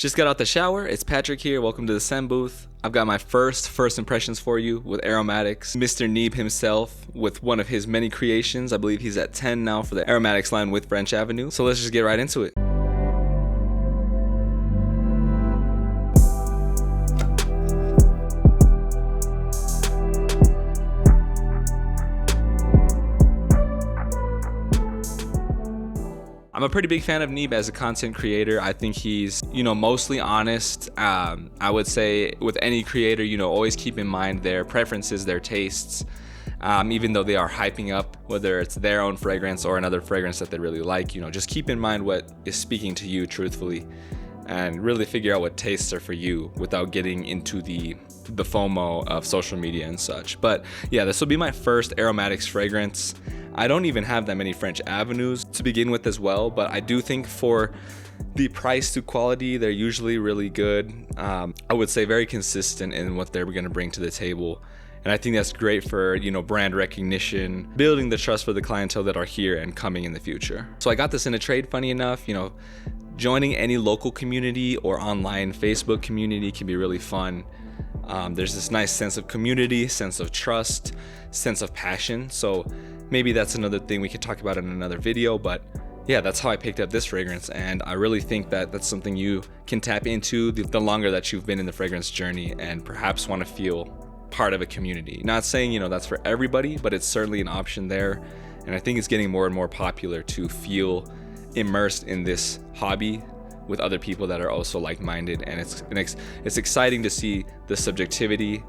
Just got out the shower. It's Patrick here. Welcome to the Scent Booth. I've got my first impressions for you with Aromatix. Mr. Neeb himself with one of his many creations. I believe he's at 10 now for the Aromatix line with French Avenue. So let's just get right into it. I'm a pretty big fan of Neeb as a content creator. I think he's, mostly honest. I would say with any creator, always keep in mind their preferences, their tastes, even though they are hyping up, whether it's their own fragrance or another fragrance that they really like, just keep in mind what is speaking to you truthfully and really figure out what tastes are for you without getting into the FOMO of social media and such. But yeah, this will be my first Aromatix fragrance. I don't even have that many French Avenues to begin with as well, but I do think for the price to quality, they're usually really good. I would say very consistent in what they're going to bring to the table. And I think that's great for, brand recognition, building the trust for the clientele that are here and coming in the future. So I got this in a trade, funny enough, joining any local community or online Facebook community can be really fun. There's this nice sense of community, sense of trust, sense of passion. So maybe that's another thing we could talk about in another video, but yeah, that's how I picked up this fragrance. And I really think that that's something you can tap into the longer that you've been in the fragrance journey and perhaps want to feel part of a community. Not saying, that's for everybody, but it's certainly an option there. And I think it's getting more and more popular to feel immersed in this hobby with other people that are also like-minded. And it's exciting to see the subjectivity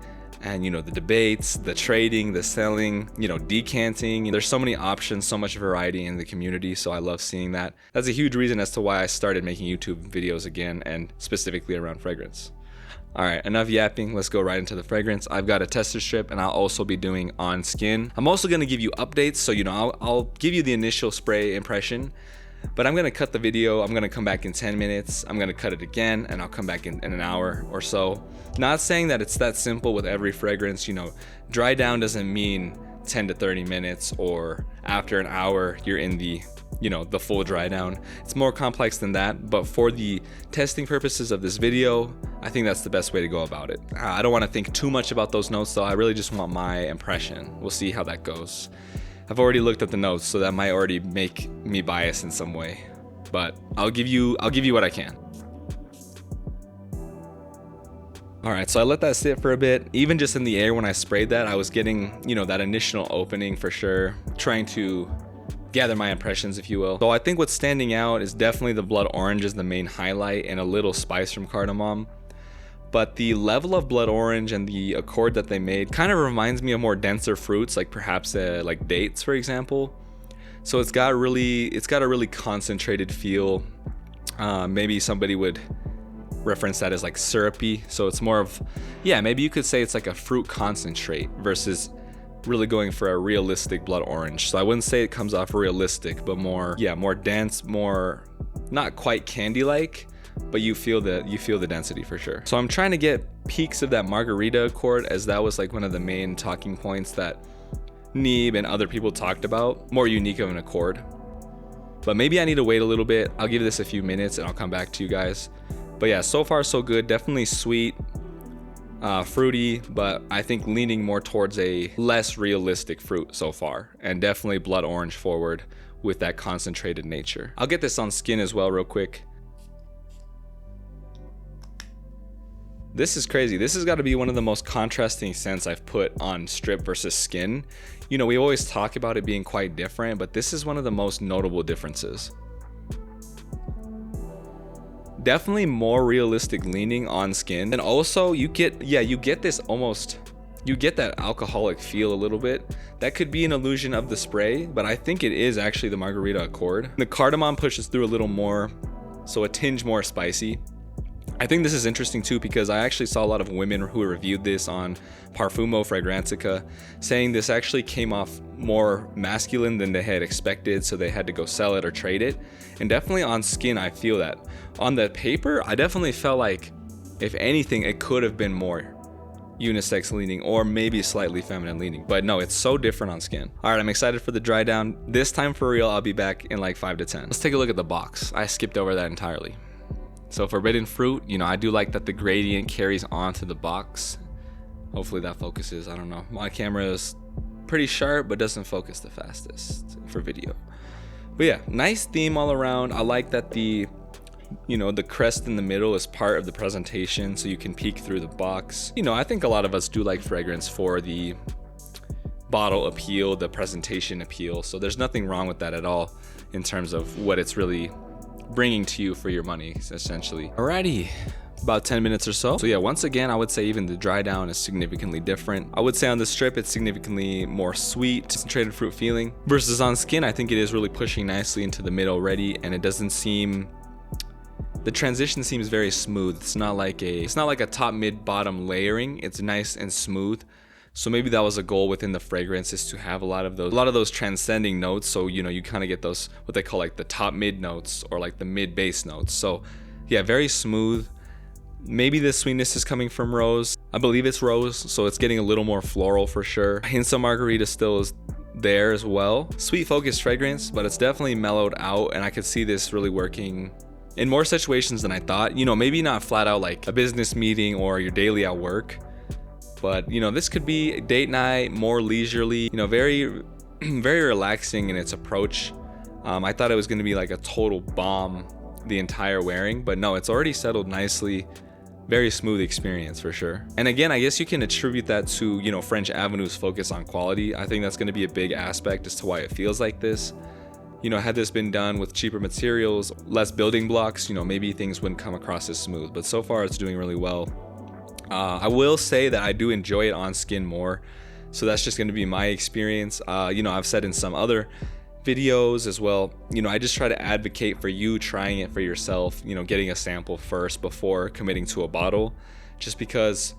and the debates, the trading, the selling, decanting. There's so many options, so much variety in the community, so I love seeing that. That's a huge reason as to why I started making YouTube videos again, and specifically around fragrance. All right, enough yapping, let's go right into the fragrance. I've got a tester strip and I'll also be doing on skin. I'm also gonna give you updates, so I'll give you the initial spray impression, but I'm gonna cut the video. I'm gonna come back in 10 minutes. I'm gonna cut it again and I'll come back in an hour or so. Not saying that it's that simple with every fragrance. Dry down doesn't mean 10 to 30 minutes or after an hour you're in the full dry down. It's more complex than that, but for the testing purposes of this video, I think that's the best way to go about it. I don't want to think too much about those notes though. I really just want my impression. We'll see how that goes. I've already looked at the notes, so that might already make me biased in some way, but I'll give you what I can. All right, so I let that sit for a bit. Even just in the air when I sprayed that, I was getting, that initial opening for sure, trying to gather my impressions, if you will. So I think what's standing out is definitely the blood orange is the main highlight and a little spice from cardamom. But the level of blood orange and the accord that they made kind of reminds me of more denser fruits, like perhaps like dates, for example. So it's got a really concentrated feel. Maybe somebody would reference that as like syrupy. So it's more of, maybe you could say it's like a fruit concentrate versus really going for a realistic blood orange. So I wouldn't say it comes off realistic, but more dense, more not quite candy-like, but you feel the density for sure. So I'm trying to get peaks of that margarita accord, as that was like one of the main talking points that Neeb and other people talked about, more unique of an accord. But maybe I need to wait a little bit. I'll give this a few minutes and I'll come back to you guys. But yeah, so far so good. Definitely sweet, fruity, but I think leaning more towards a less realistic fruit so far, and definitely blood orange forward with that concentrated nature. I'll get this on skin as well real quick. This is crazy. This has got to be one of the most contrasting scents I've put on strip versus skin. We always talk about it being quite different, but this is one of the most notable differences. Definitely more realistic leaning on skin, and also you get this almost, you get that alcoholic feel a little bit. That could be an illusion of the spray, but I think it is actually the margarita accord. The cardamom pushes through a little more, so a tinge more spicy. I think this is interesting too, because I actually saw a lot of women who reviewed this on Parfumo Fragrantica saying this actually came off more masculine than they had expected, so they had to go sell it or trade it. And definitely on skin, I feel that. On the paper, I definitely felt like, if anything, it could have been more unisex leaning or maybe slightly feminine leaning, but no, it's so different on skin. All right, I'm excited for the dry down. This time for real, I'll be back in like 5 to 10. Let's take a look at the box. I skipped over that entirely. So forbidden fruit, you know, I do like that the gradient carries onto the box. Hopefully that focuses. I don't know. My camera is pretty sharp, but doesn't focus the fastest for video. But yeah, nice theme all around. I like that the crest in the middle is part of the presentation, so you can peek through the box. You know, I think a lot of us do like fragrance for the bottle appeal, the presentation appeal. So there's nothing wrong with that at all in terms of what it's really bringing to you for your money, essentially. Alrighty. About 10 minutes or so. So yeah, once again, I would say even the dry down is significantly different. I would say on the strip, it's significantly more sweet, concentrated fruit feeling. Versus on skin, I think it is really pushing nicely into the mid already, and it doesn't seem, the transition seems very smooth. It's not like a top, mid, bottom layering. It's nice and smooth. So maybe that was a goal within the fragrance, is to have a lot of those transcending notes. So, you know, you kind of get those, what they call like the top mid notes or like the mid base notes. So yeah, very smooth. Maybe the sweetness is coming from rose. I believe it's rose, so it's getting a little more floral for sure. Hints of margarita still is there as well. Sweet focused fragrance, but it's definitely mellowed out, and I could see this really working in more situations than I thought. You know, maybe not flat out like a business meeting or your daily at work, but you know, this could be a date night, more leisurely, you know, very, very relaxing in its approach. I thought it was gonna be like a total bomb the entire wearing, but no, it's already settled nicely. Very smooth experience for sure. And again, I guess you can attribute that to, you know, French Avenue's focus on quality. I think that's going to be a big aspect as to why it feels like this. You know, had this been done with cheaper materials, less building blocks, you know, maybe things wouldn't come across as smooth, but so far it's doing really well. I will say that I do enjoy it on skin more, so that's just going to be my experience. You know, I've said in some other videos as well, you know, I just try to advocate for you trying it for yourself, you know, getting a sample first before committing to a bottle, just because,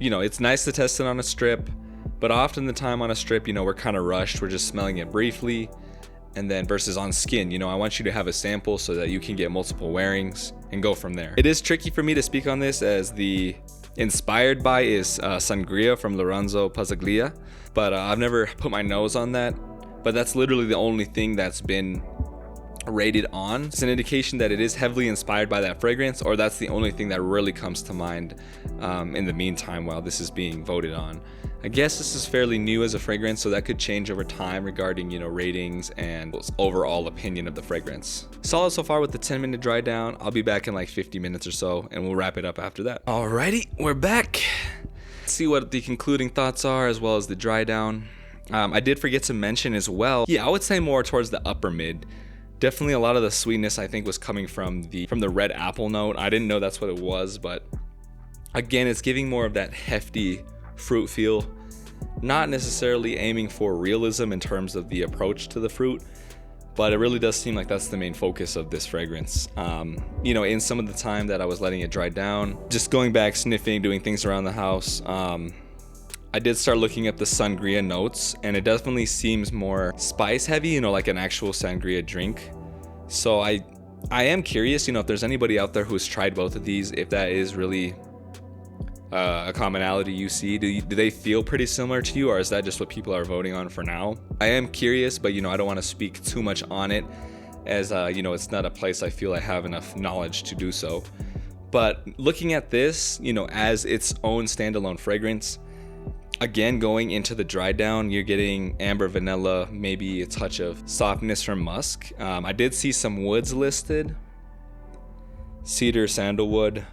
you know, it's nice to test it on a strip, but often the time on a strip, you know, we're kind of rushed, we're just smelling it briefly, and then versus on skin, you know, I want you to have a sample so that you can get multiple wearings and go from there. It is tricky for me to speak on this, as the inspired by is Sangria from Lorenzo Pazzaglia, but I've never put my nose on that. But that's literally the only thing that's been rated on. It's an indication that it is heavily inspired by that fragrance, or that's the only thing that really comes to mind in the meantime while this is being voted on. I guess this is fairly new as a fragrance, so that could change over time regarding, you know, ratings and overall opinion of the fragrance. Solid so far with the 10-minute dry down. I'll be back in like 50 minutes or so, and we'll wrap it up after that. Alrighty, we're back. Let's see what the concluding thoughts are, as well as the dry down. I did forget to mention as well, yeah, I would say more towards the upper mid. Definitely a lot of the sweetness I think was coming from the red apple note. I didn't know that's what it was, but again, it's giving more of that hefty fruit feel. Not necessarily aiming for realism in terms of the approach to the fruit, but it really does seem like that's the main focus of this fragrance. You know, in some of the time that I was letting it dry down, just going back, sniffing, doing things around the house, I did start looking at the sangria notes, and it definitely seems more spice heavy, you know, like an actual sangria drink. So I am curious, you know, if there's anybody out there who's tried both of these, if that is really a commonality you see. Do they feel pretty similar to you, or is that just what people are voting on for now? I am curious, but you know, I don't want to speak too much on it, as you know, it's not a place I feel I have enough knowledge to do so. But looking at this, you know, as its own standalone fragrance, again, going into the dry down, you're getting amber, vanilla, maybe a touch of softness from musk. I did see some woods listed, cedar, sandalwood.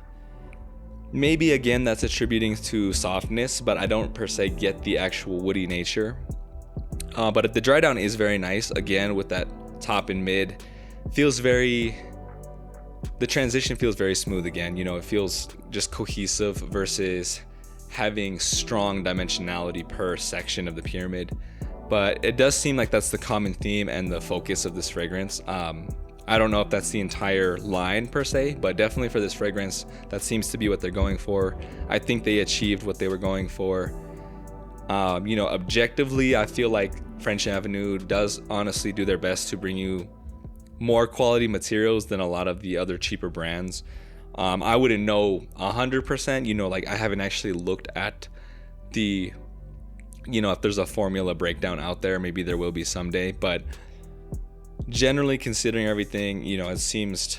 Maybe again that's attributing to softness, but I don't per se get the actual woody nature. But the dry down is very nice. Again, with that top and mid, the transition feels very smooth again. You know, it feels just cohesive versus having strong dimensionality per section of the pyramid. But it does seem like that's the common theme and the focus of this fragrance. I don't know if that's the entire line per se, but definitely for this fragrance, that seems to be what they're going for. I think they achieved what they were going for. You know, objectively, I feel like French Avenue does honestly do their best to bring you more quality materials than a lot of the other cheaper brands. I wouldn't know 100%, you know, like I haven't actually looked at the, you know, if there's a formula breakdown out there, maybe there will be someday, but generally considering everything, it seems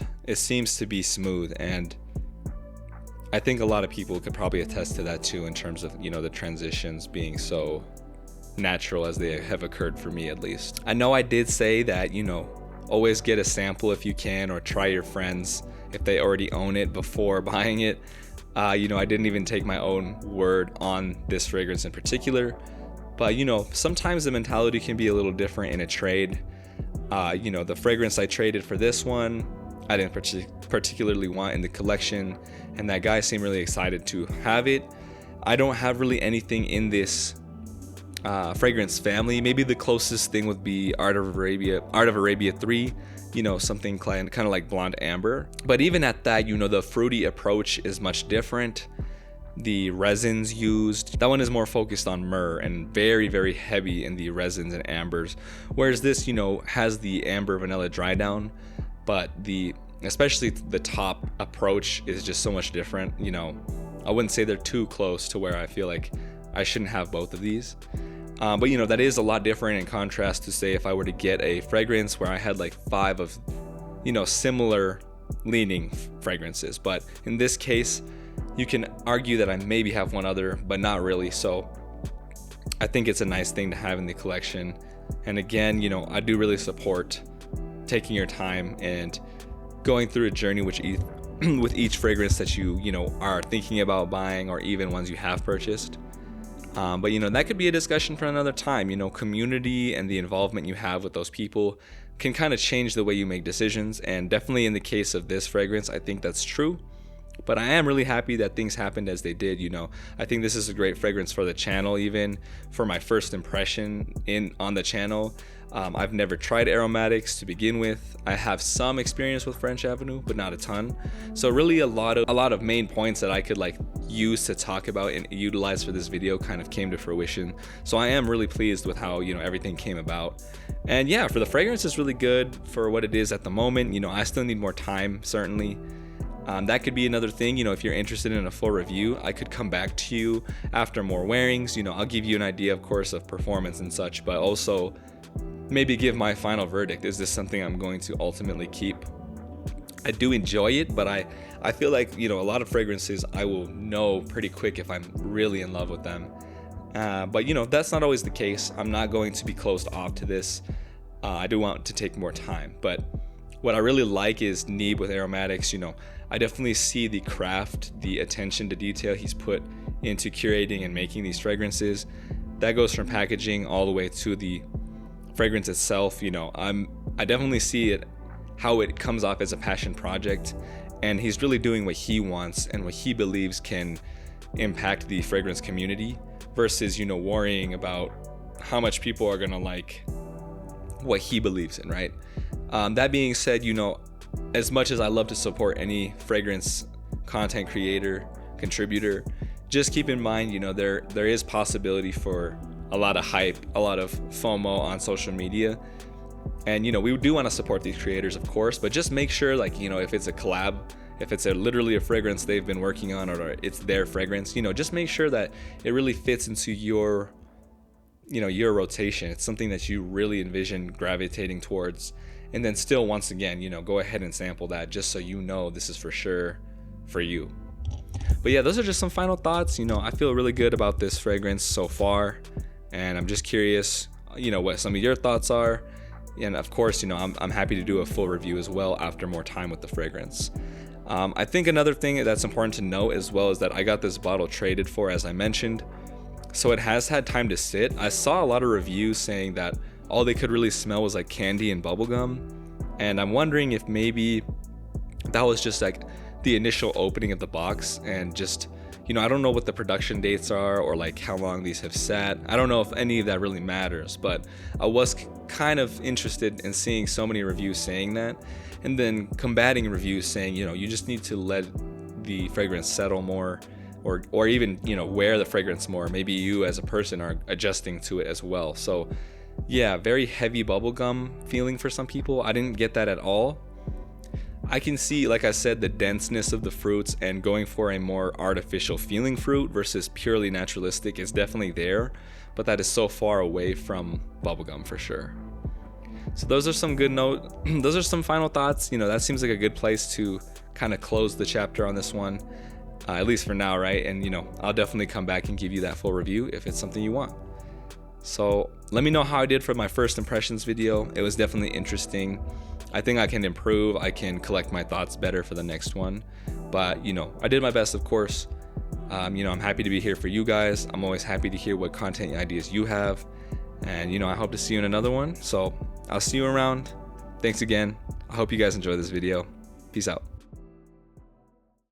to be smooth, and I think a lot of people could probably attest to that too, in terms of, the transitions being so natural as they have occurred for me, at least. I know I did say that, always get a sample if you can, or try your friends if they already own it before buying it. I didn't even take my own word on this fragrance in particular, but sometimes the mentality can be a little different in a trade. The fragrance I traded for this one, I didn't particularly want in the collection, and that guy seemed really excited to have it. I don't have really anything in this fragrance family. Maybe the closest thing would be Art of Arabia 3, something kind of like Blonde Amber. But even at that, the fruity approach is much different. The resins used, that one is more focused on myrrh and very, very heavy in the resins and ambers, whereas this, has the amber vanilla dry down, but especially the top approach is just so much different. I wouldn't say they're too close to where I feel like I shouldn't have both of these. But that is a lot different in contrast to, say, if I were to get a fragrance where I had like 5 of, similar leaning fragrances. But in this case, you can argue that I maybe have one other, but not really. So I think it's a nice thing to have in the collection. And again, I do really support taking your time and going through a journey with each fragrance that you are thinking about buying, or even ones you have purchased. But that could be a discussion for another time. Community and the involvement you have with those people can kind of change the way you make decisions, and definitely in the case of this fragrance, I think that's true. But I am really happy that things happened as they did. I think this is a great fragrance for the channel, even for my first impression on the channel. I've never tried Aromatix to begin with. I have some experience with French Avenue, but not a ton. So really a lot of main points that I could use to talk about and utilize for this video kind of came to fruition. So I am really pleased with how everything came about. And yeah, for the fragrance, it's really good for what it is at the moment. I still need more time, certainly. That could be another thing. If you're interested in a full review, I could come back to you after more wearings. I'll give you an idea, of course, of performance and such, but also maybe give my final verdict. Is this something I'm going to ultimately keep? I do enjoy it, but I feel like, a lot of fragrances I will know pretty quick if I'm really in love with them. But that's not always the case. I'm not going to be closed off to this. I do want to take more time, but what I really like is Neeb with Aromatix. I definitely see the craft, the attention to detail he's put into curating and making these fragrances. That goes from packaging all the way to the fragrance itself. I definitely see it, how it comes off as a passion project, and he's really doing what he wants and what he believes can impact the fragrance community, versus worrying about how much people are gonna like what he believes in, right? That being said, as much as I love to support any fragrance content creator, contributor, just keep in mind, there is possibility for a lot of hype, a lot of FOMO on social media. And, we do want to support these creators, of course, but just make sure, if it's a collab, if it's literally a fragrance they've been working on, or it's their fragrance, just make sure that it really fits into your rotation. It's something that you really envision gravitating towards. And then still, once again, go ahead and sample that, just so this is for sure for you. But yeah, those are just some final thoughts. I feel really good about this fragrance so far, and I'm just curious, what some of your thoughts are. And of course, I'm happy to do a full review as well after more time with the fragrance. I think another thing that's important to note as well is that I got this bottle traded for, as I mentioned, so it has had time to sit. I saw a lot of reviews saying that all they could really smell was like candy and bubblegum, and I'm wondering if maybe that was just the initial opening of the box, and just I don't know what the production dates are, or how long these have sat. I don't know if any of that really matters, but I was kind of interested in seeing so many reviews saying that, and then combating reviews saying you just need to let the fragrance settle more, or even wear the fragrance more. Maybe you as a person are adjusting to it as well. So yeah, very heavy bubblegum feeling for some people. I didn't get that at all. I can see, like I said, the denseness of the fruits, and going for a more artificial feeling fruit versus purely naturalistic is definitely there, but that is so far away from bubblegum for sure. So those are some good those are some final thoughts. You know, that seems like a good place to kind of close the chapter on this one, at least for now, right? And you know, I'll definitely come back and give you that full review if it's something you want. So let me know how I did for my first impressions video. It was definitely interesting. I think I can improve. I can collect my thoughts better for the next one. But you know, I did my best, of course. You know, I'm happy to be here for you guys. I'm always happy to hear what content ideas you have. And you know, I hope to see you in another one. So I'll see you around. Thanks again. I hope you guys enjoyed this video. Peace out.